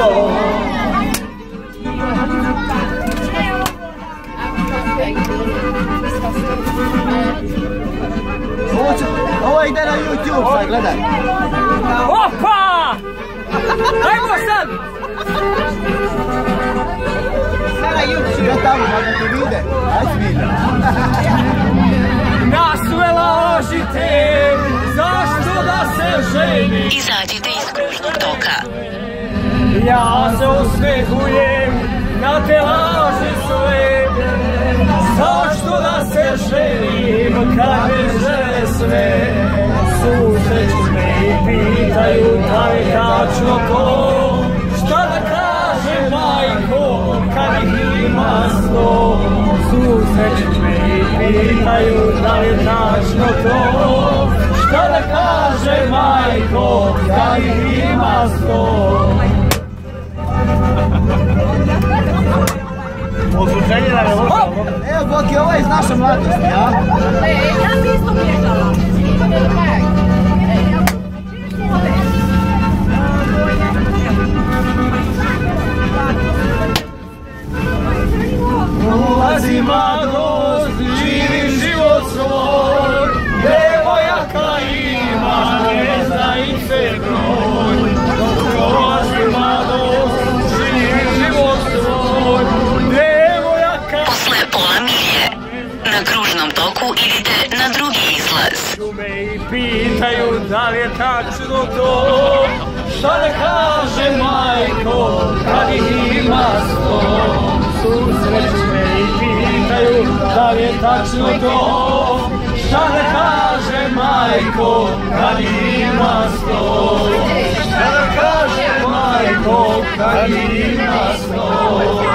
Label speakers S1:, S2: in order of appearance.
S1: sto.
S2: Ovo ide na YouTube, sad gledaj.
S1: Opa! Ajmo sad!
S2: Sad na YouTube, ja tamo, možda te vide. Ajde vide.
S1: Nasvela ožite, zašto da se ženi?
S3: Izađite iz kružnog toka.
S1: Ja se usmehujem na te laži sve. Zašto da se ženim kad me žele sve? Susreću me i pitaju da li tačno to. Šta da kaže majko kad ih ima 100? Susreću me i pitaju da li tačno to. Šta da kaže majko kad ih ima 100?
S2: Okruženje da ne možemo. Evo Boki, ovo je iz naše mladosti, ja?
S4: Ja bi isto pješala.
S1: Ulazi mladost, živi život svoj, devojaka ima, ne zna im se broj. Ulazi mladost, živi život svoj, devojaka...
S3: Posle pola milje, na kružnom toku idite na drugi izlaz.
S1: Me i pitaju da li je tačno to. Šta da kaže majko kad ih ima 100? Susreću me i pitaju da li je tačno to. Šta da kaže majko kad ih ima 100? Šta da kaže majko kad ih ima 100?